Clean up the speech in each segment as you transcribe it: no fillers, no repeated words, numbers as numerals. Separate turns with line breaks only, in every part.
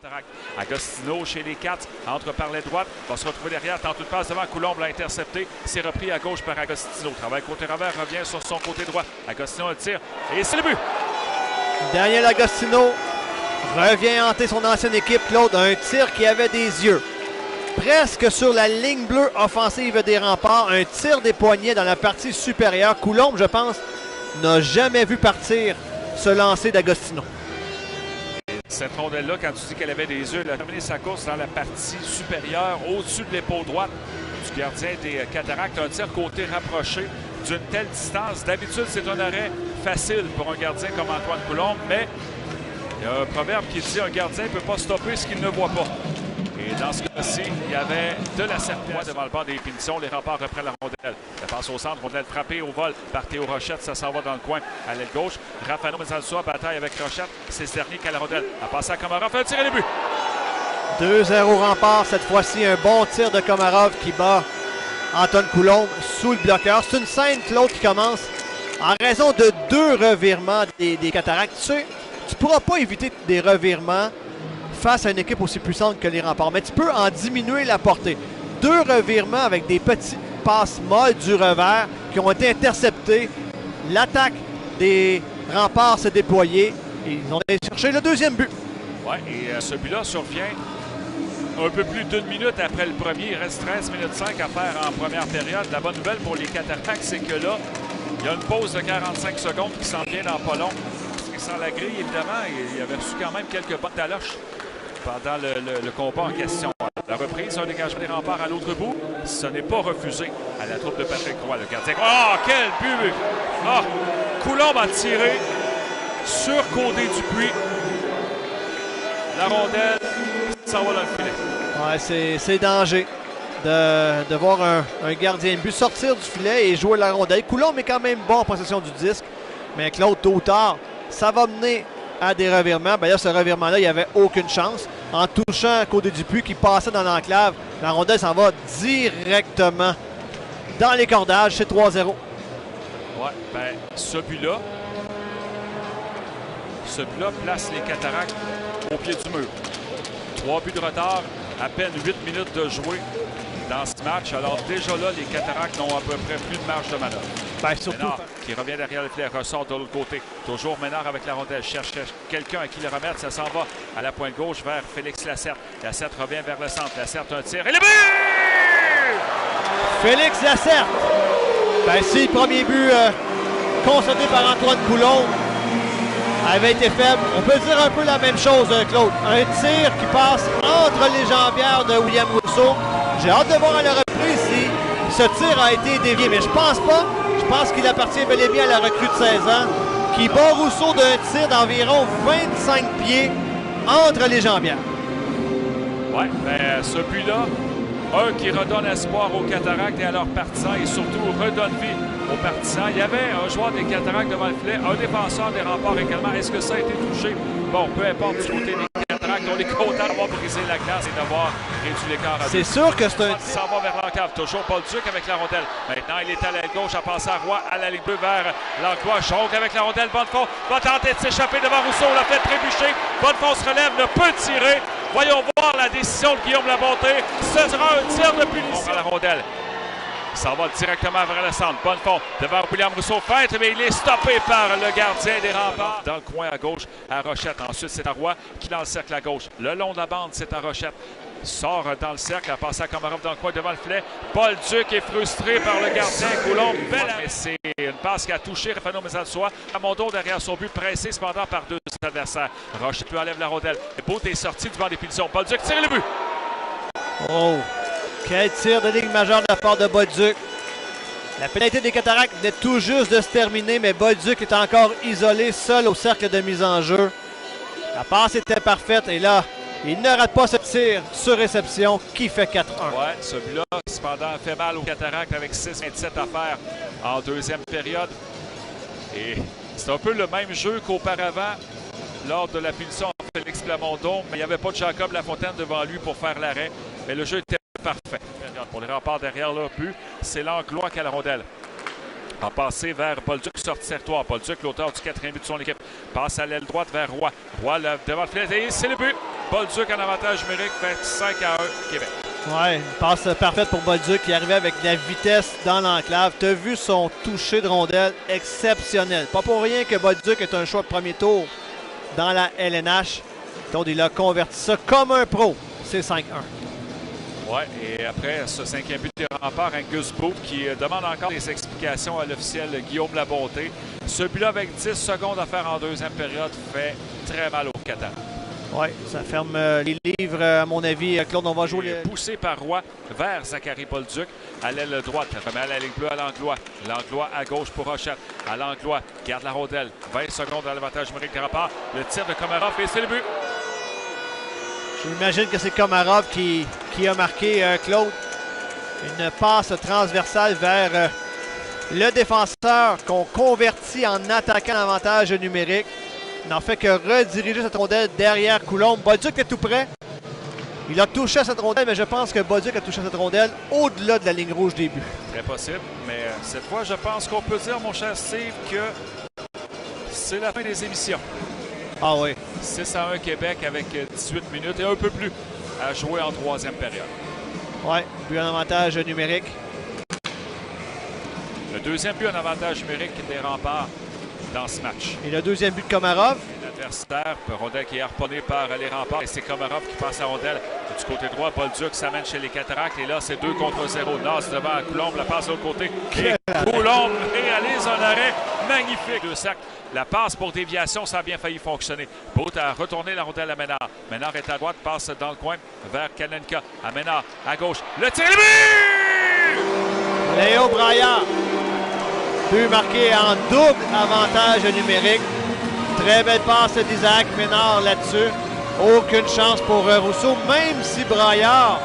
Cataracte. Agostino chez les 4, entre par les droites, va se retrouver derrière, tente une passe devant, Coulombe l'a intercepté, c'est repris à gauche par Agostino. Travaille côté revers, revient sur son côté droit. Agostino le tire et c'est le but!
Daniel Agostino revient hanter son ancienne équipe, Claude, un tir qui avait des yeux. Presque sur la ligne bleue offensive des Remparts, un tir des poignets dans la partie supérieure. Coulombe, je pense, n'a jamais vu partir ce lancer d'Agostino.
Cette rondelle-là, quand tu dis qu'elle avait des yeux, elle a terminé sa course dans la partie supérieure, au-dessus de l'épaule droite du gardien des Cataractes. Un tir côté rapproché d'une telle distance. D'habitude, c'est un arrêt facile pour un gardien comme Antoine Coulombe, mais il y a un proverbe qui dit « Un gardien ne peut pas stopper ce qu'il ne voit pas ». Et dans ce cas-ci, il y avait de la serpillère devant le banc des punitions. Les Remparts reprennent la rondelle. La passe au centre, rondelle frappée au vol par Théo Rochette. Ça s'en va dans le coin à l'aile gauche. Raphaël Mezalsoa bataille avec Rochette. C'est ce dernier qui a la rondelle. La passe à Komarov. Un tir et le but.
2-0 Remparts. Cette fois-ci, un bon tir de Komarov qui bat Antoine Coulombe sous le bloqueur. C'est une scène, Claude, qui commence en raison de 2 revirements des Cataractes. Tu sais, tu ne pourras pas éviter des revirements face à une équipe aussi puissante que les Remparts, mais tu peux en diminuer la portée. 2 revirements avec des petites passes molles du revers qui ont été interceptés. L'attaque des Remparts s'est déployée et ils ont été chercher le deuxième but.
Oui, et ce but-là survient un peu plus d'1 minute après le premier. Il reste 13 minutes 5 à faire en première période. La bonne nouvelle pour les Cataractes, c'est que là, il y a une pause de 45 secondes qui s'en vient dans pas long. Sans la grille, évidemment, il avait reçu quand même quelques bonnes taloches pendant le combat en question. La reprise, un dégagement des Remparts à l'autre bout. Ce n'est pas refusé à la troupe de Patrick Roy, le gardien. Oh, quel but! Ah, Coulombe a tiré sur Côté Dupuis. La rondelle s'en va dans le filet.
Ouais, c'est danger de voir un gardien de but sortir du filet et jouer la rondelle. Coulombe est quand même bon en possession du disque, mais Claude, tôt ou tard, ça va mener à des revirements. Bien là, ce revirement-là, il n'y avait aucune chance. En touchant Côté Dupuis qui passait dans l'enclave, la rondelle s'en va directement dans les cordages. C'est 3-0.
Ouais, ben, ce but-là place les Cataractes au pied du mur. 3 buts de retard, à peine 8 minutes de jouer dans ce match. Alors déjà là, les Cataractes n'ont à peu près plus de marge de manœuvre.
Ben, surtout
Ménard, qui revient derrière le filet, ressort de l'autre côté. Toujours Ménard avec la rondelle, cherche quelqu'un à qui le remettre. Ça s'en va à la pointe gauche vers Félix Lacerte. Lacerte revient vers le centre. Lacerte, un tir et le but!
Félix Lacerte. Ben, si le premier but constaté par Antoine Coulombe avait été faible, on peut dire un peu la même chose, Claude. Un tir qui passe entre les jambières de William Rousseau. J'ai hâte de voir à la reprise si ce tir a été dévié, mais je pense pas. Je pense qu'il appartient bel et bien à la recrue de 16 ans qui bat Rousseau d'un tir d'environ 25 pieds entre les jambières.
Oui, bien, ce but-là, qui redonne espoir aux Cataractes et à leurs partisans et surtout redonne vie aux partisans. Il y avait un joueur des Cataractes devant le filet, un défenseur des Remparts également. Est-ce que ça a été touché? Bon, peu importe du côté des Cataractes, on est content d'avoir brisé la glace et d'avoir réduit l'écart à 2.
C'est sûr que c'est un...
Il s'en va vers l'enclave. Toujours Paul Duc avec la rondelle. Maintenant, il est à l'aile gauche, à passer à Roy, à la ligne bleue vers l'emploi. Jonque avec la rondelle. Bonnefond va tenter de s'échapper devant Rousseau. On l'a fait trébucher. Bonnefond se relève, ne peut tirer. Voyons voir la décision de Guillaume Labonté. Ce sera un tir de punition à la rondelle. Il s'en va directement vers le centre. Bonnefond devant William Rousseau-Fêtre, mais il est stoppé par le gardien des Remparts. Dans le coin à gauche, à Rochette. Ensuite, c'est à Roy qui dans le cercle à gauche. Le long de la bande, c'est à Rochette. Sort dans le cercle, a passé à Komarov dans le coin devant le filet. Paul Duc est frustré par le gardien. Coulombe, c'est une passe qui a touché Raphaël Mezalsoa. Ramondo derrière son but, pressé cependant par 2 adversaires. Rochette lui enlève la rondelle. Bout est sorti du banc des punitions. Paul Duc tire le but.
Oh! Quel tir de ligne majeure de la part de Bolduc. La pénalité des Cataractes venait tout juste de se terminer, mais Bolduc est encore isolé, seul au cercle de mise en jeu. La passe était parfaite et là, il ne rate pas ce tir sur réception qui fait 4-1.
Ouais, ce but-là, cependant, fait mal aux Cataractes avec 6-27 à faire en deuxième période. Et c'est un peu le même jeu qu'auparavant lors de la punition de Félix Plamondon, mais il n'y avait pas de Jacob Lafontaine devant lui pour faire l'arrêt. Mais le jeu était parfait. Pour les Remparts derrière leur but, c'est Langlois qui a la rondelle. A passé vers Paul Duc, sorti territoire. Paul Duc, l'auteur du 4e but de son équipe, passe à l'aile droite vers Roy. Roy devant le filet et c'est le but. Bolduc en avantage numérique, 25-1 Québec.
Ouais, une passe parfaite pour Bolduc qui arrivait avec de la vitesse dans l'enclave. Tu as vu son toucher de rondelle exceptionnel. Pas pour rien que Bolduc est un choix de premier tour dans la LNH. Donc, il a converti ça comme un pro. C'est 5-1.
Ouais, et après ce 5e but des Remparts, Angus Booth qui demande encore des explications à l'officiel Guillaume Labonté. Ce but-là, avec 10 secondes à faire en deuxième période, fait très mal au Qatar.
Oui, ça ferme les livres, à mon avis. Claude, on va jouer...
Poussé par Roy vers Zachary Bolduc. À l'aile droite, remet à la ligne bleue à Langlois. Langlois à gauche pour Rochette. À Langlois, garde la rondelle. 20 secondes à l'avantage numérique des Remparts. Le tir de Komarov et c'est le but.
J'imagine que c'est Komarov qui a marqué, Claude. Une passe transversale vers le défenseur qu'on convertit en attaquant l'avantage numérique. N'en fait que rediriger cette rondelle derrière Coulombe. Bolduc est tout près. Il a touché à cette rondelle, mais je pense que Bolduc a touché à cette rondelle au-delà de la ligne rouge des buts.
Très possible, mais cette fois, je pense qu'on peut dire, mon cher Steve, que c'est la fin des émissions.
Ah oui.
6-1 Québec avec 18 minutes et un peu plus à jouer en troisième période.
Oui, but en avantage numérique.
Le deuxième but en avantage numérique des Remparts dans ce match.
Et le deuxième but de Komarov.
L'adversaire, rondelle qui est harponnée par les Remparts et c'est Komarov qui passe la rondelle du côté droit. Bolduc s'amène chez les Cataractes et là c'est 2 contre 0. Nas devant Coulombe, la passe de l'autre côté. Et Coulombe réalise un arrêt magnifique. 2 sacs. La passe pour déviation, ça a bien failli fonctionner. Booth a retourné la rondelle à Ménard. Ménard est à droite, passe dans le coin vers Kanenka. À Ménard, à gauche. Le tir est but!
Léo Braillard. But marqué en double avantage numérique. Très belle passe d'Isaac Ménard là-dessus. Aucune chance pour Rousseau, même si Braillard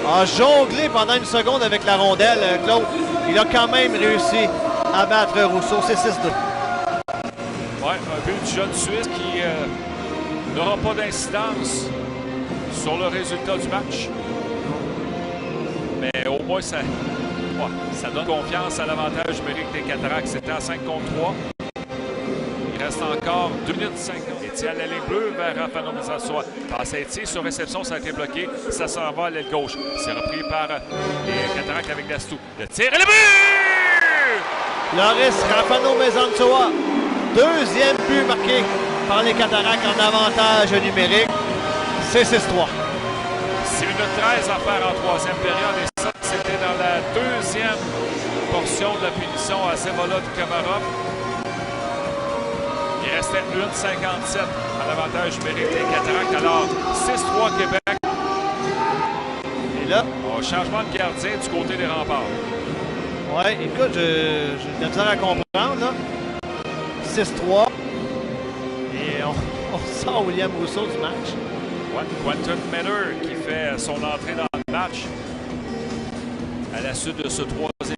a jonglé pendant une seconde avec la rondelle, Claude. Il a quand même réussi à battre Rousseau. C'est 6-2.
Oui, un but du jeune Suisse qui n'aura pas d'incidence sur le résultat du match. Mais au moins, ça donne confiance à l'avantage numérique des Cataractes. C'était à 5 contre 3. Il reste encore 2 minutes 50. Étienne, la ligne bleue vers Raphaël Mizassoa. Passe à Étienne sur réception, ça a été bloqué. Ça s'en va à l'aile gauche. C'est repris par les Cataractes avec Dastou. Le tir et le but!
Loris Raphaël Mizassoa. Deuxième but marqué par les Cataractes en avantage numérique. C'est 6-3.
6 minutes 13 à faire en troisième période. Et ça, c'était dans la deuxième portion de la punition à Zevolod Komarov. Il restait 1,57 à l'avantage numérique des Cataractes. Alors, 6-3 Québec.
Et là,
changement de gardien du côté des Remparts.
Ouais, écoute, j'ai de la misère à comprendre, là. 6-3. Et on sort William Rousseau du match.
Ouais, Quentin Miller qui fait son entrée dans le match à la suite de ce troisième